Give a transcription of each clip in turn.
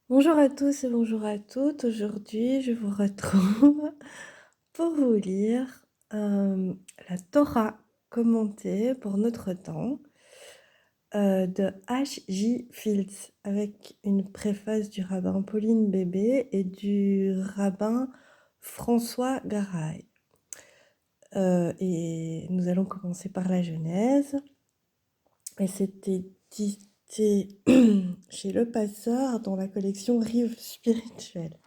Bonjour à tous et bonjour à toutes. Aujourd'hui, je vous retrouve pour vous lire la Torah commentée pour notre temps de H.J. Fields avec une préface du rabbin Pauline Bébé et du rabbin François Garay. Et nous allons commencer par la Genèse. Et c'était édité chez Le Passeur dans la collection Rive spirituelle.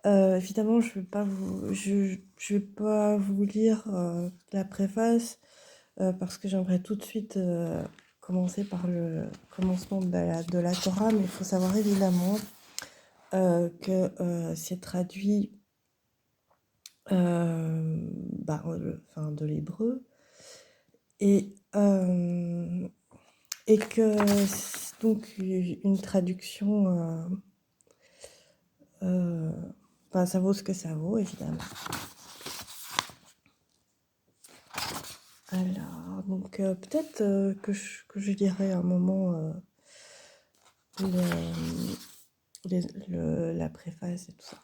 Évidemment, je vais pas vous lire la préface parce que j'aimerais tout de suite commencer par le commencement de la Torah, mais il faut savoir évidemment que c'est traduit de l'hébreu et, et que c'est donc une traduction. Ça vaut ce que ça vaut, évidemment. Alors, donc peut-être que je lirai un moment la préface et tout ça.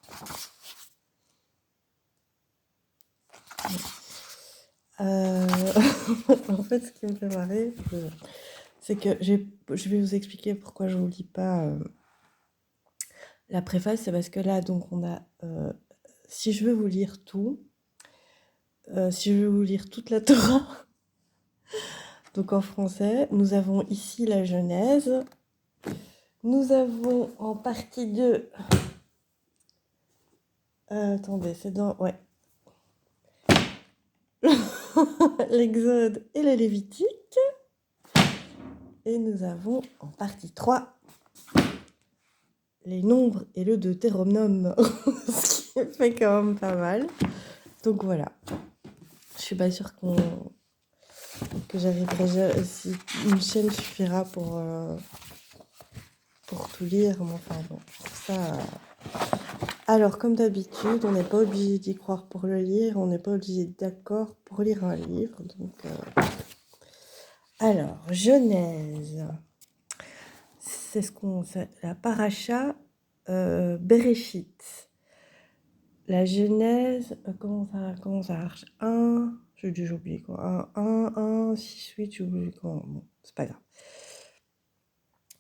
En fait, ce qui me fait marrer, c'est que je vais vous expliquer pourquoi je ne vous lis pas la préface. C'est parce que là, donc, on a... si je veux vous lire tout, si je veux vous lire toute la Torah, donc en français, nous avons ici la Genèse. Nous avons en partie 2... attendez, c'est dans... Ouais. L'Exode et le Lévitique. Et nous avons en partie 3 les nombres et le Deutéronome, ce qui fait quand même pas mal. Donc voilà. Je suis pas sûre que j'arriverai, si une chaîne suffira pour tout lire. Mais enfin bon, ça... Alors, comme d'habitude, on n'est pas obligé d'y croire pour le lire, on n'est pas obligé d'être d'accord pour lire un livre. Donc, alors, Genèse. C'est la paracha Bereshit. La Genèse, comment ça marche? J'ai oublié quoi. 6, 8, j'ai oublié quoi. Bon, c'est pas grave.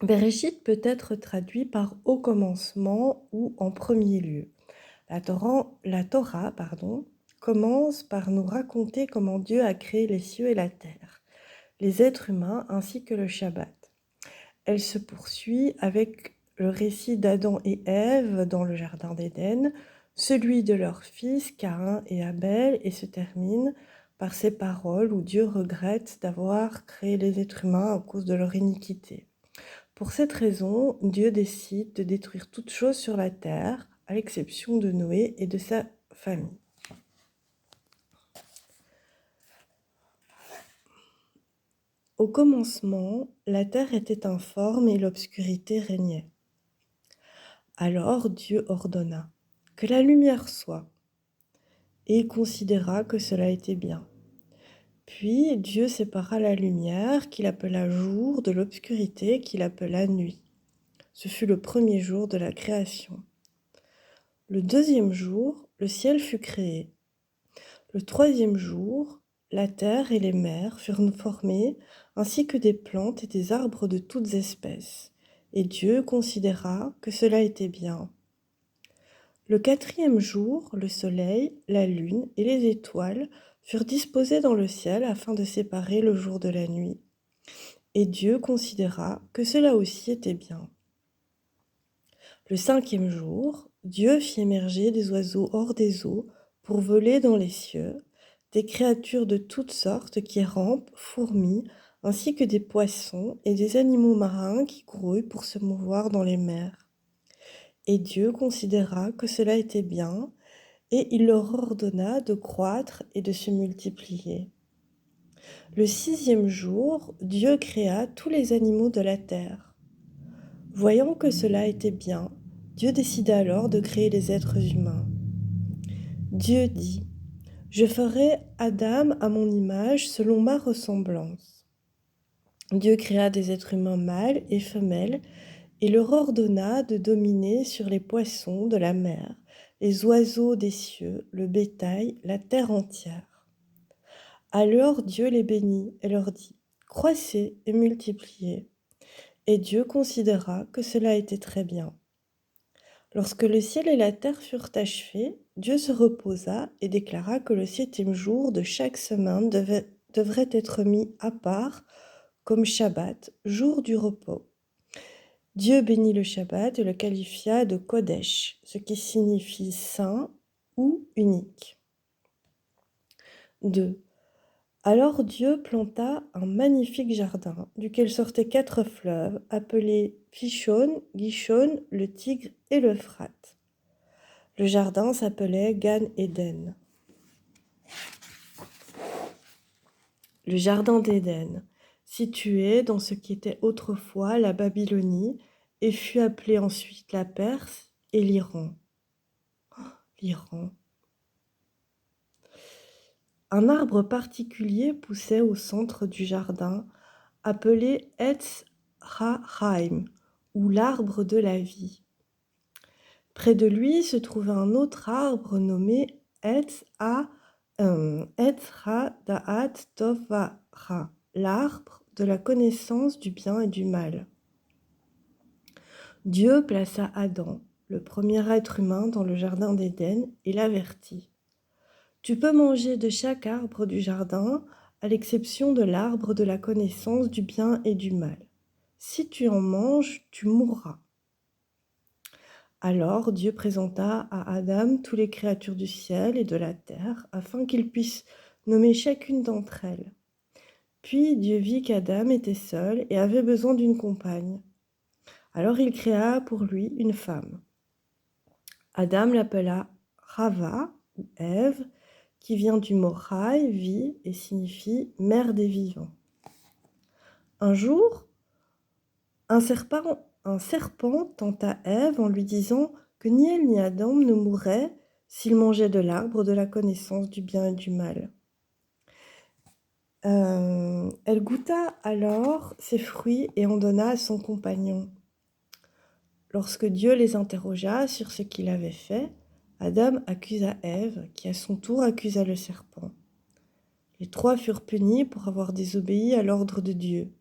Bereshit peut être traduit par au commencement ou en premier lieu. La Torah, commence par nous raconter comment Dieu a créé les cieux et la terre, les êtres humains ainsi que le Shabbat. Elle se poursuit avec le récit d'Adam et Ève dans le jardin d'Éden, celui de leurs fils Caïn et Abel, et se termine par ces paroles où Dieu regrette d'avoir créé les êtres humains à cause de leur iniquité. Pour cette raison, Dieu décide de détruire toute chose sur la terre, à l'exception de Noé et de sa famille. Au commencement, la terre était informe et l'obscurité régnait. Alors Dieu ordonna que la lumière soit, et considéra que cela était bien. Puis Dieu sépara la lumière qu'il appela jour de l'obscurité qu'il appela nuit. Ce fut le premier jour de la création. Le deuxième jour, le ciel fut créé. Le troisième jour, la terre et les mers furent formées, ainsi que des plantes et des arbres de toutes espèces. Et Dieu considéra que cela était bien. Le quatrième jour, le soleil, la lune et les étoiles furent disposés dans le ciel afin de séparer le jour de la nuit. Et Dieu considéra que cela aussi était bien. Le cinquième jour, Dieu fit émerger des oiseaux hors des eaux pour voler dans les cieux, des créatures de toutes sortes qui rampent, fourmis, ainsi que des poissons et des animaux marins qui grouillent pour se mouvoir dans les mers. Et Dieu considéra que cela était bien, et il leur ordonna de croître et de se multiplier. Le sixième jour, Dieu créa tous les animaux de la terre. Voyant que cela était bien, Dieu décida alors de créer les êtres humains. Dieu dit : « Je ferai Adam à mon image selon ma ressemblance. » Dieu créa des êtres humains mâles et femelles, et leur ordonna de dominer sur les poissons de la mer, les oiseaux des cieux, le bétail, la terre entière. Alors Dieu les bénit et leur dit, « Croissez et multipliez. » Et Dieu considéra que cela était très bien. Lorsque le ciel et la terre furent achevés, Dieu se reposa et déclara que le 7e jour de chaque semaine devrait être mis à part comme Shabbat, jour du repos. Dieu bénit le Shabbat et le qualifia de Kodesh, ce qui signifie saint ou unique. 2. Alors Dieu planta un magnifique jardin, duquel sortaient 4 fleuves, appelés Pishon, Gishon, le Tigre et l'Euphrate. Le jardin s'appelait Gan Eden. Le jardin d'Éden, situé dans ce qui était autrefois la Babylonie, et fut appelé ensuite la Perse et l'Iran. L'Iran. Un arbre particulier poussait au centre du jardin, appelé Etz Ha-Chaim, ou l'arbre de la vie. Près de lui se trouvait un autre arbre nommé Etz Ha-Da'at Tov Va-Ra, l'arbre de la connaissance du bien et du mal. Dieu plaça Adam, le premier être humain, dans le jardin d'Éden et l'avertit. Tu peux manger de chaque arbre du jardin, à l'exception de l'arbre de la connaissance du bien et du mal. Si tu en manges, tu mourras. Alors Dieu présenta à Adam toutes les créatures du ciel et de la terre, afin qu'il puisse nommer chacune d'entre elles. Puis Dieu vit qu'Adam était seul et avait besoin d'une compagne. Alors il créa pour lui une femme. Adam l'appela Chava, ou Ève, qui vient du mot Chai, vie, et signifie mère des vivants. Un jour, un serpent tenta Ève en lui disant que ni elle ni Adam ne mourraient s'ils mangeaient de l'arbre de la connaissance du bien et du mal. Elle goûta alors ses fruits et en donna à son compagnon. Lorsque Dieu les interrogea sur ce qu'il avait fait, Adam accusa Ève, qui à son tour accusa le serpent. Les 3 furent punis pour avoir désobéi à l'ordre de Dieu.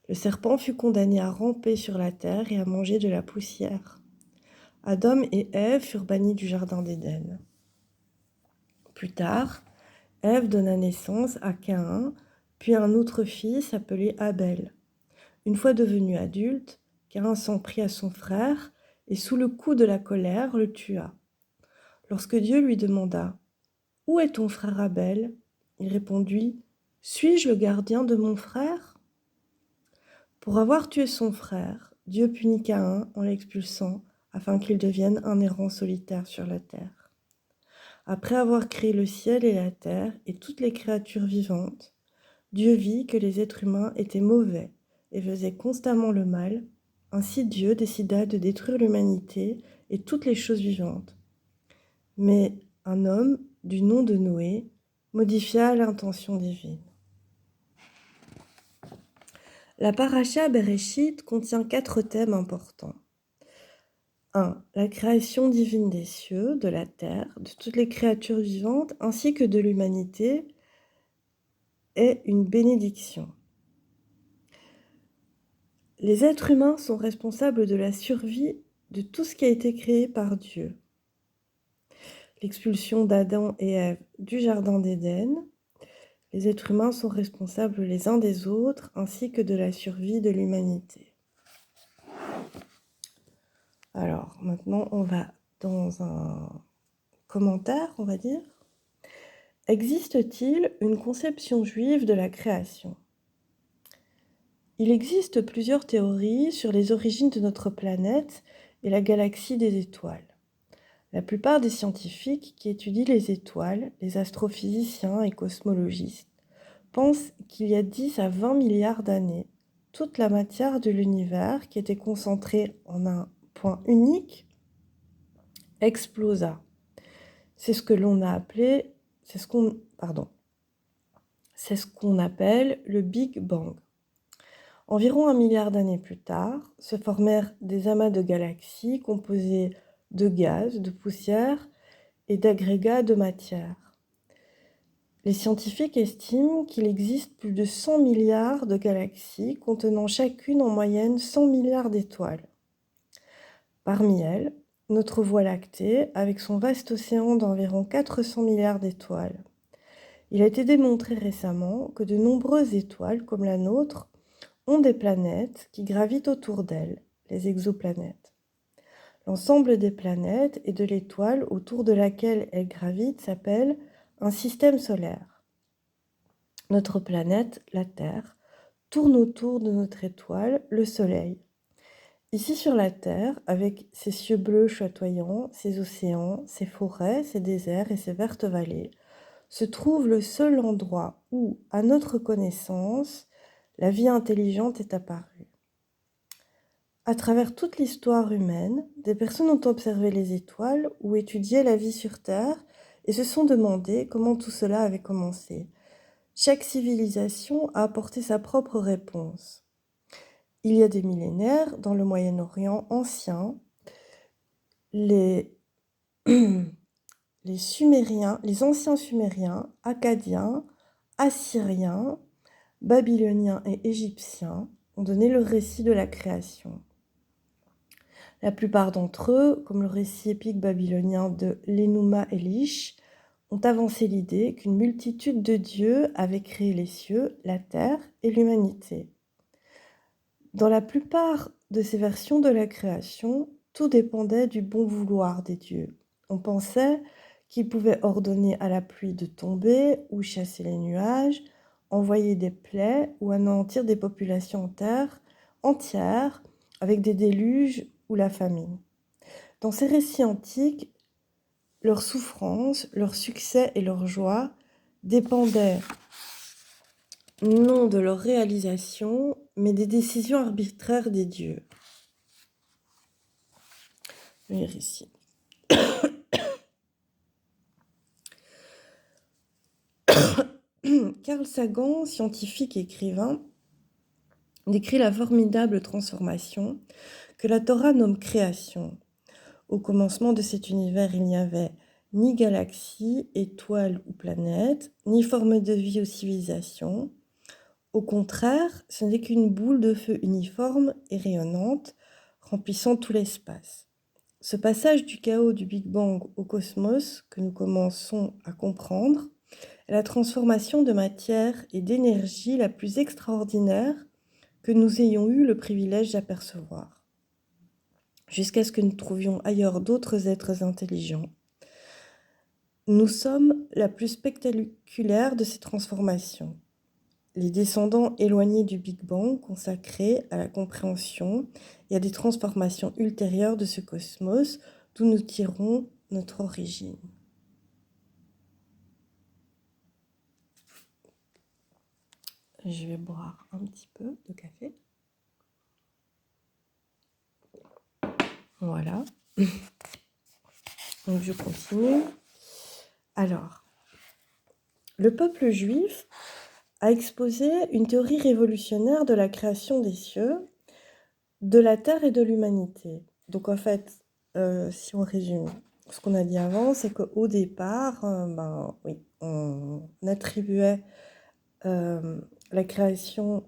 Le serpent fut condamné à ramper sur la terre et à manger de la poussière. Adam et Ève furent bannis du jardin d'Éden. Plus tard, Ève donna naissance à Caïn, puis à un autre fils appelé Abel. Une fois devenu adulte, Caïn s'en prit à son frère et sous le coup de la colère le tua. Lorsque Dieu lui demanda « Où est ton frère Abel ?» il répondit « Suis-je le gardien de mon frère ?» Pour avoir tué son frère, Dieu punit Caïn en l'expulsant afin qu'il devienne un errant solitaire sur la terre. Après avoir créé le ciel et la terre et toutes les créatures vivantes, Dieu vit que les êtres humains étaient mauvais et faisaient constamment le mal. Ainsi Dieu décida de détruire l'humanité et toutes les choses vivantes. Mais un homme, du nom de Noé, modifia l'intention divine. La paracha Bereshit contient 4 thèmes importants. 1. La création divine des cieux, de la terre, de toutes les créatures vivantes, ainsi que de l'humanité, est une bénédiction. Les êtres humains sont responsables de la survie de tout ce qui a été créé par Dieu. L'expulsion d'Adam et Ève du jardin d'Éden, les êtres humains sont responsables les uns des autres, ainsi que de la survie de l'humanité. Alors, maintenant, on va dans un commentaire, on va dire. Existe-t-il une conception juive de la création ? Il existe plusieurs théories sur les origines de notre planète et la galaxie des étoiles. La plupart des scientifiques qui étudient les étoiles, les astrophysiciens et cosmologistes, pensent qu'il y a 10 à 20 milliards d'années, toute la matière de l'univers qui était concentrée en un point unique explosa. C'est ce qu'on appelle le Big Bang. Environ 1 milliard d'années plus tard, se formèrent des amas de galaxies composés de gaz, de poussière et d'agrégats de matière. Les scientifiques estiment qu'il existe plus de 100 milliards de galaxies contenant chacune en moyenne 100 milliards d'étoiles. Parmi elles, notre Voie lactée, avec son vaste océan d'environ 400 milliards d'étoiles. Il a été démontré récemment que de nombreuses étoiles, comme la nôtre, ont des planètes qui gravitent autour d'elles, les exoplanètes. L'ensemble des planètes et de l'étoile autour de laquelle elles gravitent s'appelle un système solaire. Notre planète, la Terre, tourne autour de notre étoile, le Soleil. Ici sur la Terre, avec ses cieux bleus chatoyants, ses océans, ses forêts, ses déserts et ses vertes vallées, se trouve le seul endroit où, à notre connaissance, la vie intelligente est apparue. À travers toute l'histoire humaine, des personnes ont observé les étoiles ou étudié la vie sur Terre et se sont demandé comment tout cela avait commencé. Chaque civilisation a apporté sa propre réponse. Il y a des millénaires, dans le Moyen-Orient ancien, les Sumériens, les anciens Sumériens, Akkadiens, Assyriens, Babyloniens et Égyptiens ont donné le récit de la création. La plupart d'entre eux, comme le récit épique babylonien de l'Enuma Elish, ont avancé l'idée qu'une multitude de dieux avait créé les cieux, la terre et l'humanité. Dans la plupart de ces versions de la création, tout dépendait du bon vouloir des dieux. On pensait qu'ils pouvaient ordonner à la pluie de tomber ou chasser les nuages, envoyer des plaies ou anéantir des populations entières avec des déluges ou la famine. Dans ces récits antiques, leur souffrance, leur succès et leur joie dépendaient non de leur réalisation, mais des décisions arbitraires des dieux. Je vais lire ici. Carl Sagan, scientifique et écrivain, décrit la formidable transformation que la Torah nomme création. Au commencement de cet univers, il n'y avait ni galaxies, étoiles ou planètes, ni forme de vie ou civilisation. Au contraire, ce n'est qu'une boule de feu uniforme et rayonnante, remplissant tout l'espace. Ce passage du chaos du Big Bang au cosmos que nous commençons à comprendre est la transformation de matière et d'énergie la plus extraordinaire que nous ayons eu le privilège d'apercevoir, jusqu'à ce que nous trouvions ailleurs d'autres êtres intelligents. Nous sommes la plus spectaculaire de ces transformations. Les descendants éloignés du Big Bang consacrés à la compréhension et à des transformations ultérieures de ce cosmos d'où nous tirons notre origine. Je vais boire un petit peu de café. Voilà. Donc je continue. Alors, le peuple juif a exposé une théorie révolutionnaire de la création des cieux, de la terre et de l'humanité. Donc en fait, si on résume ce qu'on a dit avant, c'est qu'au départ, on attribuait la création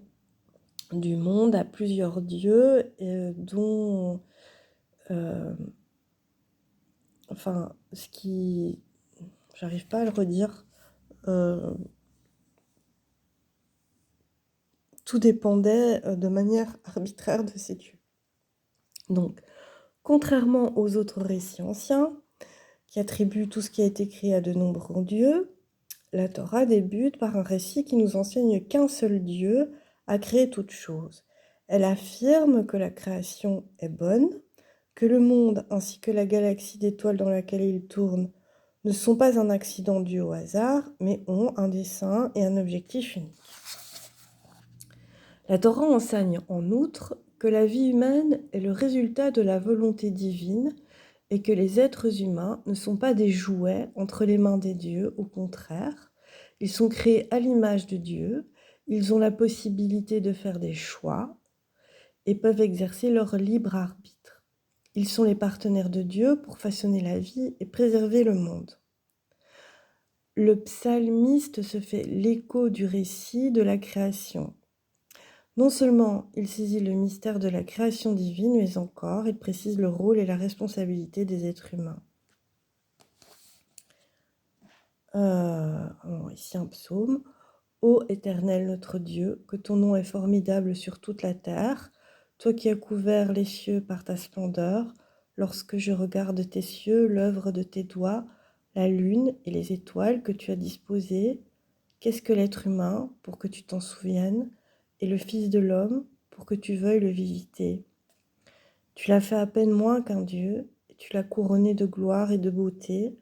du monde à plusieurs dieux, dont, ce qui, j'arrive pas à le redire, tout dépendait de manière arbitraire de ces dieux. Donc, contrairement aux autres récits anciens, qui attribuent tout ce qui a été créé à de nombreux dieux, la Torah débute par un récit qui nous enseigne qu'un seul Dieu a créé toute chose. Elle affirme que la création est bonne, que le monde ainsi que la galaxie d'étoiles dans laquelle il tourne ne sont pas un accident dû au hasard, mais ont un dessein et un objectif unique. La Torah enseigne en outre que la vie humaine est le résultat de la volonté divine et que les êtres humains ne sont pas des jouets entre les mains des dieux, au contraire, ils sont créés à l'image de Dieu Ils ont la possibilité de faire des choix et peuvent exercer leur libre arbitre. Ils sont les partenaires de Dieu pour façonner la vie et préserver le monde. Le psalmiste se fait l'écho du récit de la création. Non seulement il saisit le mystère de la création divine, mais encore il précise le rôle et la responsabilité des êtres humains. Ici un psaume. Ô Éternel notre Dieu, que ton nom est formidable sur toute la terre, toi qui as couvert les cieux par ta splendeur, lorsque je regarde tes cieux, l'œuvre de tes doigts, la lune et les étoiles que tu as disposées, qu'est-ce que l'être humain pour que tu t'en souviennes, et le Fils de l'homme pour que tu veuilles le visiter? Tu l'as fait à peine moins qu'un Dieu, et tu l'as couronné de gloire et de beauté,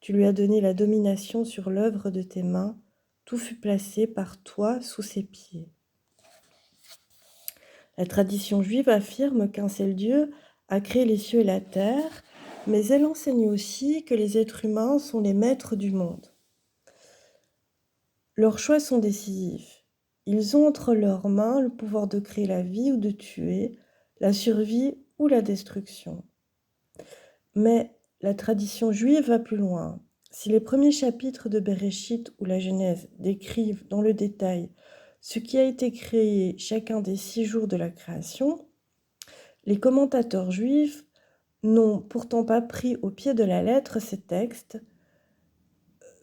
tu lui as donné la domination sur l'œuvre de tes mains, tout fut placé par toi sous ses pieds. La tradition juive affirme qu'un seul Dieu a créé les cieux et la terre, mais elle enseigne aussi que les êtres humains sont les maîtres du monde. Leurs choix sont décisifs. Ils ont entre leurs mains le pouvoir de créer la vie ou de tuer, la survie ou la destruction. Mais la tradition juive va plus loin. Si les premiers chapitres de Bereshit ou la Genèse décrivent dans le détail ce qui a été créé chacun des 6 jours de la création, les commentateurs juifs n'ont pourtant pas pris au pied de la lettre ces textes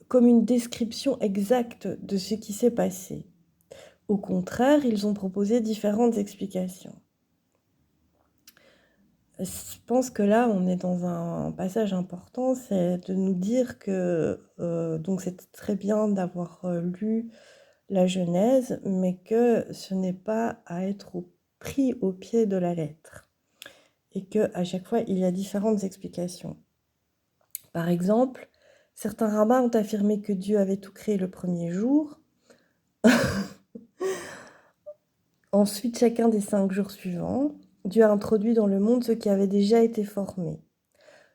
comme une description exacte de ce qui s'est passé. Au contraire, ils ont proposé différentes explications. Je pense que là, on est dans un passage important, c'est de nous dire que donc c'est très bien d'avoir lu la Genèse, mais que ce n'est pas à être pris au pied de la lettre, et qu'à chaque fois, il y a différentes explications. Par exemple, certains rabbins ont affirmé que Dieu avait tout créé le premier jour. Ensuite, chacun des 5 jours suivants, Dieu a introduit dans le monde ce qui avait déjà été formé.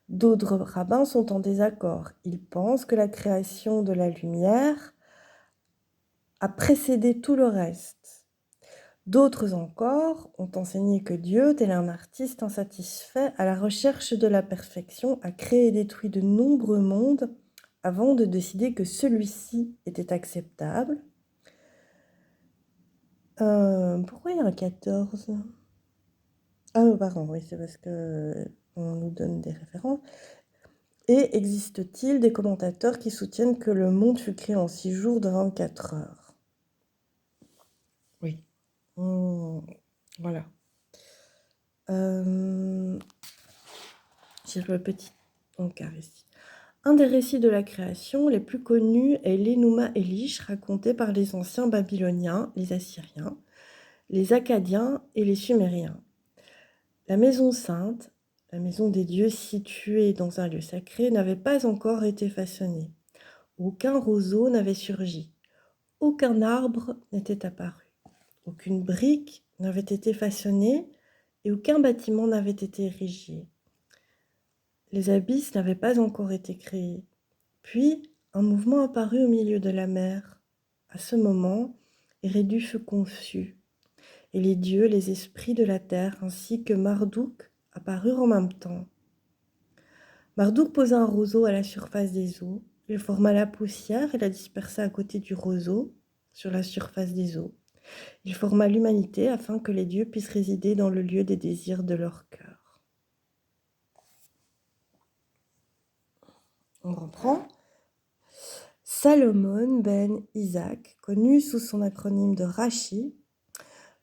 D'autres rabbins sont en désaccord. Ils pensent que la création de la lumière a précédé tout le reste. D'autres encore ont enseigné que Dieu, tel un artiste insatisfait à la recherche de la perfection, a créé et détruit de nombreux mondes avant de décider que celui-ci était acceptable. Pourquoi il y a un 14 ? Ah pardon, oui, c'est parce que on nous donne des références. Et existe-t-il des commentateurs qui soutiennent que le monde fut créé en 6 jours de 24 heures ? Oui. Voilà. J'ai le petit encart ici. Un des récits de la création les plus connus est l'Enuma Elish, raconté par les anciens Babyloniens, les Assyriens, les Akkadiens et les Sumériens. La maison sainte, la maison des dieux située dans un lieu sacré, n'avait pas encore été façonnée. Aucun roseau n'avait surgi. Aucun arbre n'était apparu. Aucune brique n'avait été façonnée et aucun bâtiment n'avait été érigé. Les abysses n'avaient pas encore été créés. Puis, un mouvement apparut au milieu de la mer. À ce moment, Eridu fut conçu, et les dieux, les esprits de la terre, ainsi que Marduk, apparurent en même temps. Marduk posa un roseau à la surface des eaux. Il forma la poussière et la dispersa à côté du roseau, sur la surface des eaux. Il forma l'humanité afin que les dieux puissent résider dans le lieu des désirs de leur cœur. On reprend. Salomon ben Isaac, connu sous son acronyme de Rashi,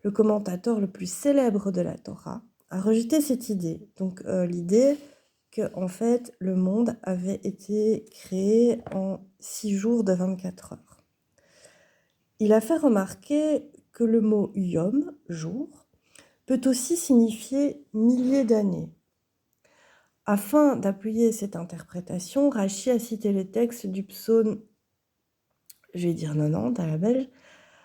le commentateur le plus célèbre de la Torah, a rejeté cette idée. Donc l'idée que en fait le monde avait été créé en 6 jours de 24 heures. Il a fait remarquer que le mot yom, jour, peut aussi signifier milliers d'années. Afin d'appuyer cette interprétation, Rashi a cité les textes du psaume, je vais dire 90 à la belge,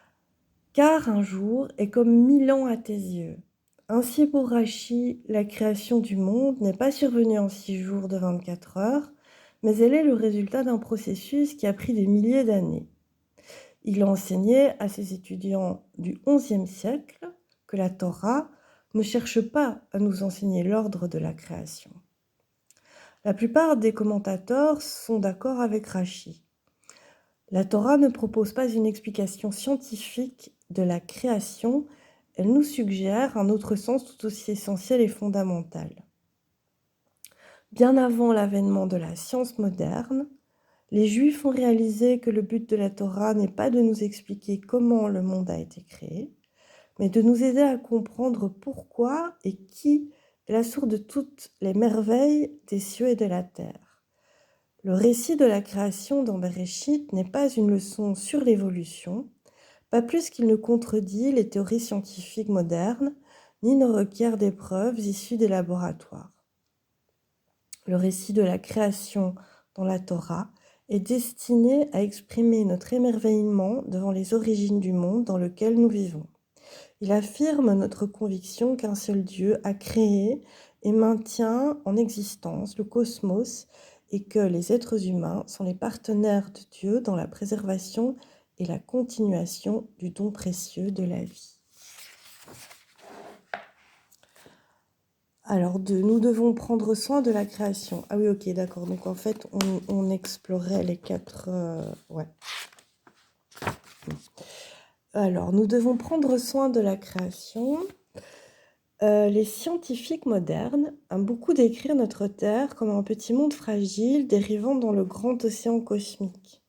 « Car un jour est comme 1000 ans à tes yeux ». Ainsi pour Rashi, la création du monde n'est pas survenue en 6 jours de 24 heures, mais elle est le résultat d'un processus qui a pris des milliers d'années. Il a enseigné à ses étudiants du XIe siècle que la Torah ne cherche pas à nous enseigner l'ordre de la création. La plupart des commentateurs sont d'accord avec Rashi. La Torah ne propose pas une explication scientifique de la création, elle nous suggère un autre sens tout aussi essentiel et fondamental. Bien avant l'avènement de la science moderne, les Juifs ont réalisé que le but de la Torah n'est pas de nous expliquer comment le monde a été créé, mais de nous aider à comprendre pourquoi et qui est la source de toutes les merveilles des cieux et de la terre. Le récit de la création dans Bereshit n'est pas une leçon sur l'évolution, pas plus qu'il ne contredit les théories scientifiques modernes, ni ne requiert des preuves issues des laboratoires. Le récit de la création dans la Torah est destiné à exprimer notre émerveillement devant les origines du monde dans lequel nous vivons. Il affirme notre conviction qu'un seul Dieu a créé et maintient en existence le cosmos et que les êtres humains sont les partenaires de Dieu dans la préservation et la continuation du don précieux de la vie. Alors, nous devons prendre soin de la création. Ah oui, ok, d'accord. Donc, en fait, on explorait les quatre... ouais. Alors, nous devons prendre soin de la création. Les scientifiques modernes aiment beaucoup décrire notre Terre comme un petit monde fragile dérivant dans le grand océan cosmique.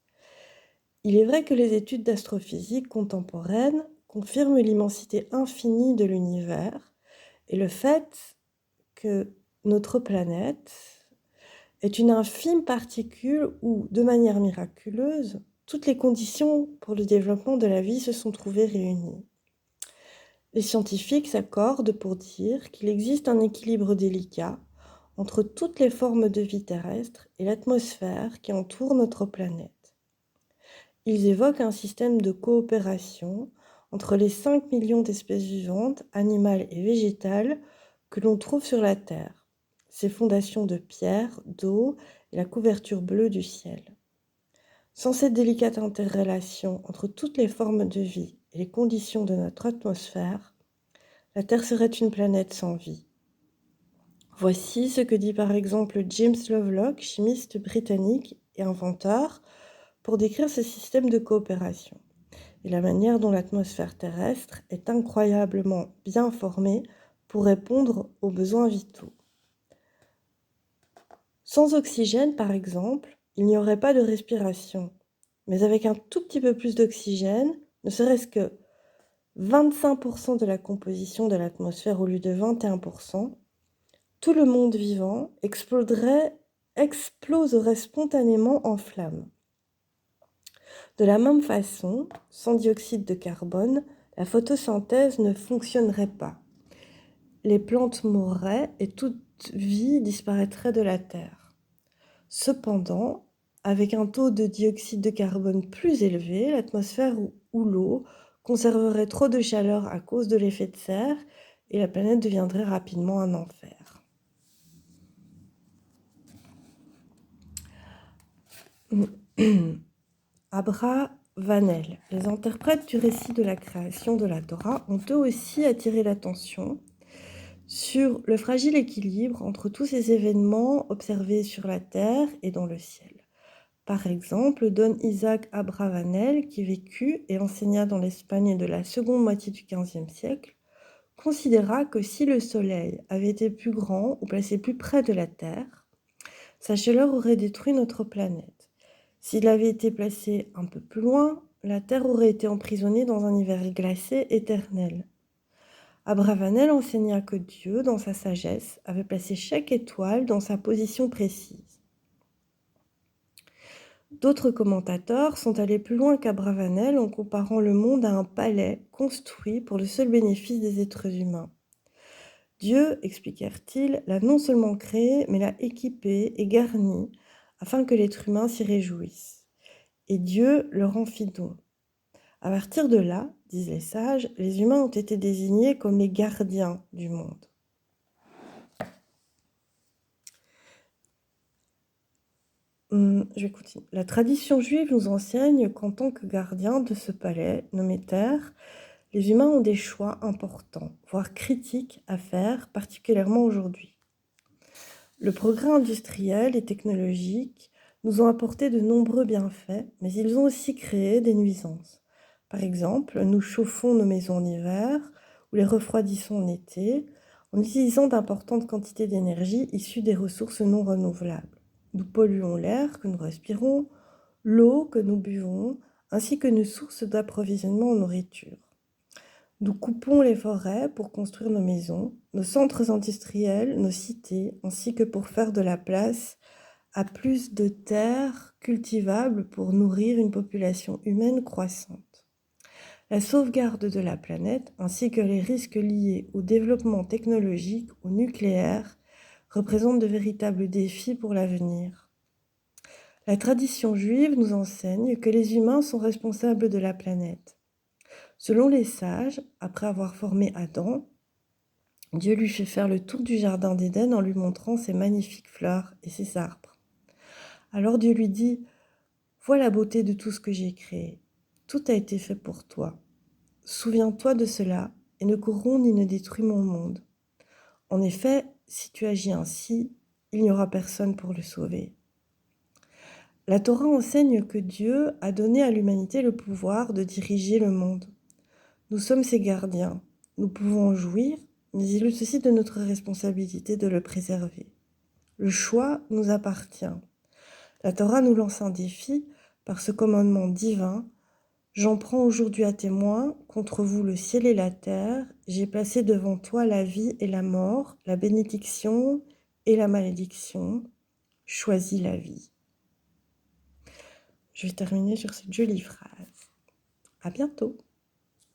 Il est vrai que les études d'astrophysique contemporaine confirment l'immensité infinie de l'univers et le fait que notre planète est une infime particule où, de manière miraculeuse, toutes les conditions pour le développement de la vie se sont trouvées réunies. Les scientifiques s'accordent pour dire qu'il existe un équilibre délicat entre toutes les formes de vie terrestre et l'atmosphère qui entoure notre planète. Ils évoquent un système de coopération entre les 5 millions d'espèces vivantes, animales et végétales que l'on trouve sur la Terre, ses fondations de pierre, d'eau et la couverture bleue du ciel. Sans cette délicate interrelation entre toutes les formes de vie et les conditions de notre atmosphère, la Terre serait une planète sans vie. Voici ce que dit par exemple James Lovelock, chimiste britannique et inventeur, pour décrire ce système de coopération et la manière dont l'atmosphère terrestre est incroyablement bien formée pour répondre aux besoins vitaux. Sans oxygène, par exemple, il n'y aurait pas de respiration, mais avec un tout petit peu plus d'oxygène, ne serait-ce que 25% de la composition de l'atmosphère au lieu de 21%, tout le monde vivant exploserait spontanément en flammes. De la même façon, sans dioxyde de carbone, la photosynthèse ne fonctionnerait pas. Les plantes mourraient et toute vie disparaîtrait de la Terre. Cependant, avec un taux de dioxyde de carbone plus élevé, l'atmosphère ou l'eau conserverait trop de chaleur à cause de l'effet de serre et la planète deviendrait rapidement un enfer. Abravanel, les interprètes du récit de la création de la Torah, ont eux aussi attiré l'attention sur le fragile équilibre entre tous ces événements observés sur la terre et dans le ciel. Par exemple, Don Isaac Abravanel, qui vécut et enseigna dans l'Espagne de la seconde moitié du XVe siècle, considéra que si le Soleil avait été plus grand ou placé plus près de la Terre, sa chaleur aurait détruit notre planète. S'il avait été placé un peu plus loin, la Terre aurait été emprisonnée dans un hiver glacé éternel. Abravanel enseigna que Dieu, dans sa sagesse, avait placé chaque étoile dans sa position précise. D'autres commentateurs sont allés plus loin qu'Abravanel en comparant le monde à un palais construit pour le seul bénéfice des êtres humains. Dieu, expliquèrent-ils, l'a non seulement créé, mais l'a équipé et garni afin que l'être humain s'y réjouisse. Et Dieu leur en fit don. À partir de là, disent les sages, les humains ont été désignés comme les gardiens du monde. Je vais continuer. La tradition juive nous enseigne qu'en tant que gardiens de ce palais nommé Terre, les humains ont des choix importants, voire critiques à faire, particulièrement aujourd'hui. Le progrès industriel et technologique nous ont apporté de nombreux bienfaits, mais ils ont aussi créé des nuisances. Par exemple, nous chauffons nos maisons en hiver ou les refroidissons en été en utilisant d'importantes quantités d'énergie issues des ressources non renouvelables. Nous polluons l'air que nous respirons, l'eau que nous buvons, ainsi que nos sources d'approvisionnement en nourriture. Nous coupons les forêts pour construire nos maisons, nos centres industriels, nos cités, ainsi que pour faire de la place à plus de terres cultivables pour nourrir une population humaine croissante. La sauvegarde de la planète, ainsi que les risques liés au développement technologique ou nucléaire, représentent de véritables défis pour l'avenir. La tradition juive nous enseigne que les humains sont responsables de la planète. Selon les sages, après avoir formé Adam, Dieu lui fait faire le tour du jardin d'Éden en lui montrant ses magnifiques fleurs et ses arbres. Alors Dieu lui dit : « Vois la beauté de tout ce que j'ai créé. Tout a été fait pour toi. Souviens-toi de cela et ne corromps ni ne détruis mon monde. En effet, si tu agis ainsi, il n'y aura personne pour le sauver. » La Torah enseigne que Dieu a donné à l'humanité le pouvoir de diriger le monde. Nous sommes ses gardiens. Nous pouvons en jouir, mais il est aussi de notre responsabilité de le préserver. Le choix nous appartient. La Torah nous lance un défi par ce commandement divin. J'en prends aujourd'hui à témoin contre vous le ciel et la terre. J'ai placé devant toi la vie et la mort, la bénédiction et la malédiction. Choisis la vie. Je vais terminer sur cette jolie phrase. À bientôt.